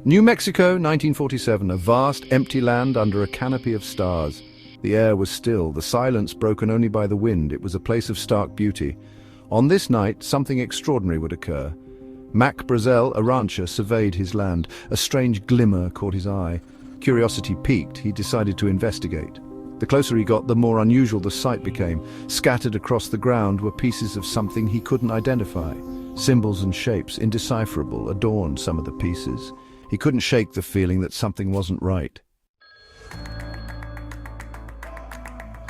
New Mexico, 1947, a vast, empty land under a canopy of stars. The air was still, the silence broken only by the wind. It was a place of stark beauty. On this night, something extraordinary would occur. Mac Brazel, a rancher, surveyed his land. A strange glimmer caught his eye. Curiosity piqued, he decided to investigate. The closer he got, the more unusual the sight became. Scattered across the ground were pieces of something he couldn't identify. Symbols and shapes, indecipherable, adorned some of the pieces. He couldn't shake the feeling that something wasn't right.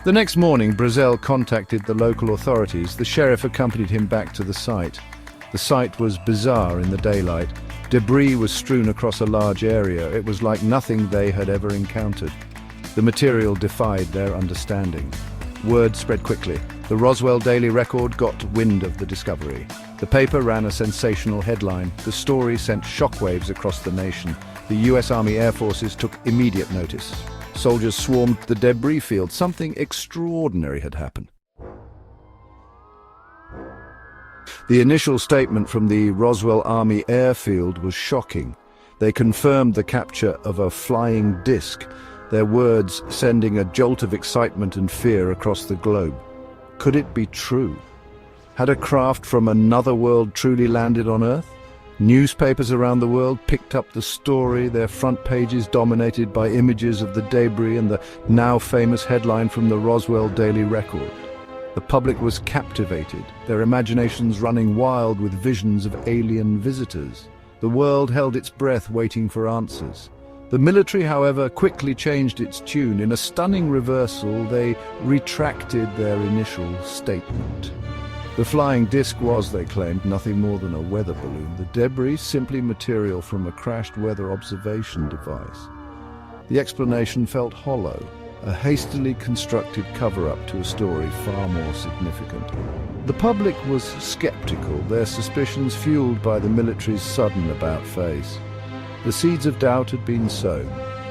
The next morning, Brazel contacted the local authorities. The sheriff accompanied him back to the site. The sight was bizarre in the daylight. Debris was strewn across a large area. It was like nothing they had ever encountered. The material defied their understanding. Word spread quickly. The Roswell Daily Record got wind of the discovery. The paper ran a sensational headline. The story sent shockwaves across the nation. The U.S. Army Air Forces took immediate notice. Soldiers swarmed the debris field. Something extraordinary had happened. The initial statement from the Roswell Army Airfield was shocking. They confirmed the capture of a flying disc, their words sending a jolt of excitement and fear across the globe. Could it be true? Had a craft from another world truly landed on Earth? Newspapers around the world picked up the story, their front pages dominated by images of the debris and the now famous headline from the Roswell Daily Record. The public was captivated, their imaginations running wild with visions of alien visitors. The world held its breath waiting for answers. The military, however, quickly changed its tune. In a stunning reversal, they retracted their initial statement. The flying disc was, they claimed, nothing more than a weather balloon. The debris simply material from a crashed weather observation device. The explanation felt hollow, a hastily constructed cover-up to a story far more significant. The public was skeptical, their suspicions fueled by the military's sudden about-face. The seeds of doubt had been sown,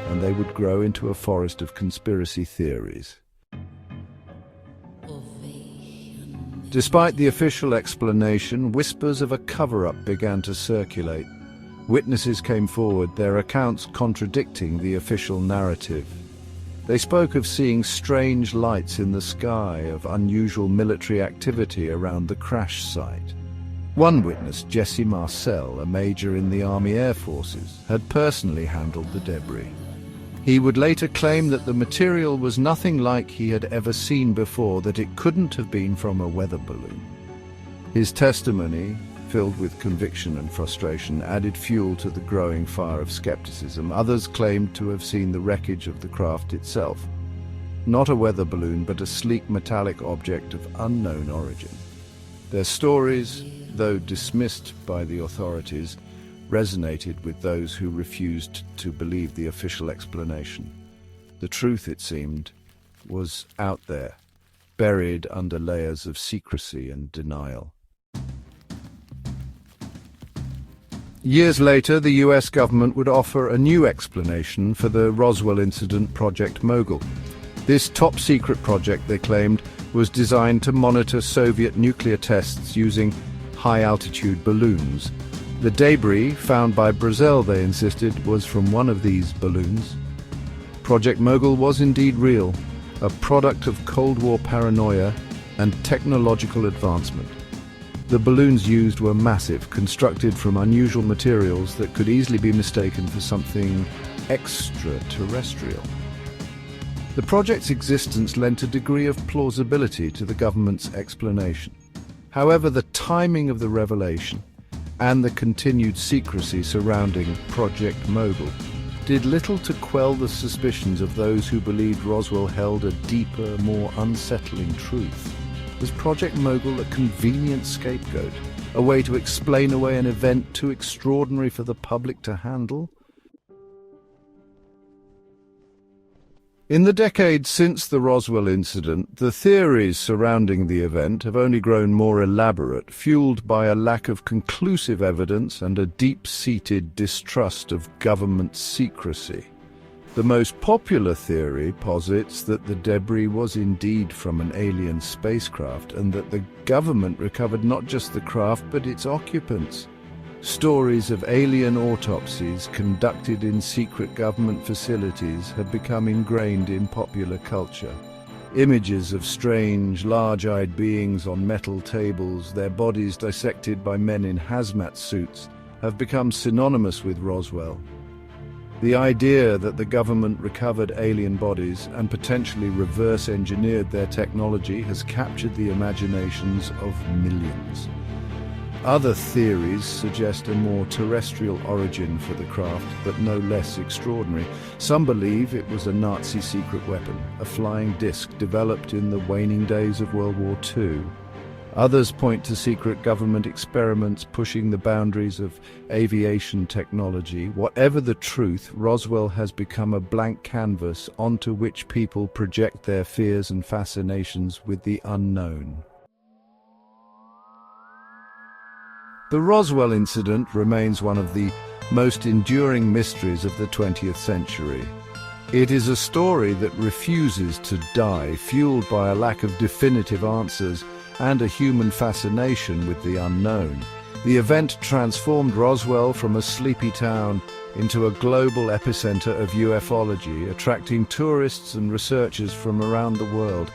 and they would grow into a forest of conspiracy theories. Despite the official explanation, whispers of a cover-up began to circulate. Witnesses came forward, their accounts contradicting the official narrative. They spoke of seeing strange lights in the sky, of unusual military activity around the crash site. One witness, Jesse Marcel, a major in the Army Air Forces, had personally handled the debris. He would later claim that the material was nothing like he had ever seen before, that it couldn't have been from a weather balloon. His testimony, filled with conviction and frustration, added fuel to the growing fire of skepticism. Others claimed to have seen the wreckage of the craft itself. Not a weather balloon, but a sleek metallic object of unknown origin. Their stories, though dismissed by the authorities, resonated with those who refused to believe the official explanation. The truth, it seemed, was out there, buried under layers of secrecy and denial. Years later, the US government would offer a new explanation for the Roswell Incident, Project Mogul. This top-secret project, they claimed, was designed to monitor Soviet nuclear tests using high-altitude balloons. The debris found by Brazel, they insisted, was from one of these balloons. Project Mogul was indeed real, a product of Cold War paranoia and technological advancement. The balloons used were massive, constructed from unusual materials that could easily be mistaken for something extraterrestrial. The project's existence lent a degree of plausibility to the government's explanation. However, the timing of the revelation and the continued secrecy surrounding Project Mogul did little to quell the suspicions of those who believed Roswell held a deeper, more unsettling truth. Was Project Mogul a convenient scapegoat, a way to explain away an event too extraordinary for the public to handle? In the decades since the Roswell incident, the theories surrounding the event have only grown more elaborate, fueled by a lack of conclusive evidence and a deep-seated distrust of government secrecy. The most popular theory posits that the debris was indeed from an alien spacecraft and that the government recovered not just the craft but its occupants. Stories of alien autopsies conducted in secret government facilities have become ingrained in popular culture. Images of strange, large-eyed beings on metal tables, their bodies dissected by men in hazmat suits, have become synonymous with Roswell. The idea that the government recovered alien bodies and potentially reverse-engineered their technology has captured the imaginations of millions. Other theories suggest a more terrestrial origin for the craft, but no less extraordinary. Some believe it was a Nazi secret weapon, a flying disc developed in the waning days of World War II. Others point to secret government experiments pushing the boundaries of aviation technology. Whatever the truth, Roswell has become a blank canvas onto which people project their fears and fascinations with the unknown. The Roswell incident remains one of the most enduring mysteries of the 20th century. It is a story that refuses to die, fueled by a lack of definitive answers and a human fascination with the unknown. The event transformed Roswell from a sleepy town into a global epicenter of ufology, attracting tourists and researchers from around the world.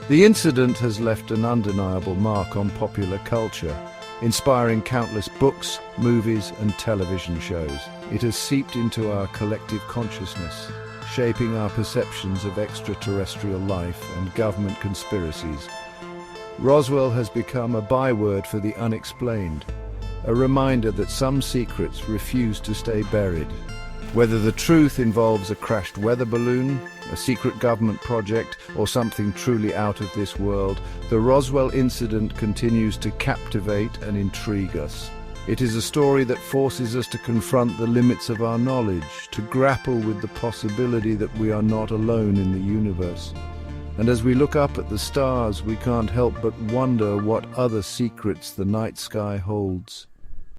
The incident has left an undeniable mark on popular culture, inspiring countless books, movies, and television shows. It has seeped into our collective consciousness, shaping our perceptions of extraterrestrial life and government conspiracies. Roswell has become a byword for the unexplained, a reminder that some secrets refuse to stay buried. Whether the truth involves a crashed weather balloon, a secret government project, or something truly out of this world, the Roswell incident continues to captivate and intrigue us. It is a story that forces us to confront the limits of our knowledge, to grapple with the possibility that we are not alone in the universe. And as we look up at the stars, we can't help but wonder what other secrets the night sky holds.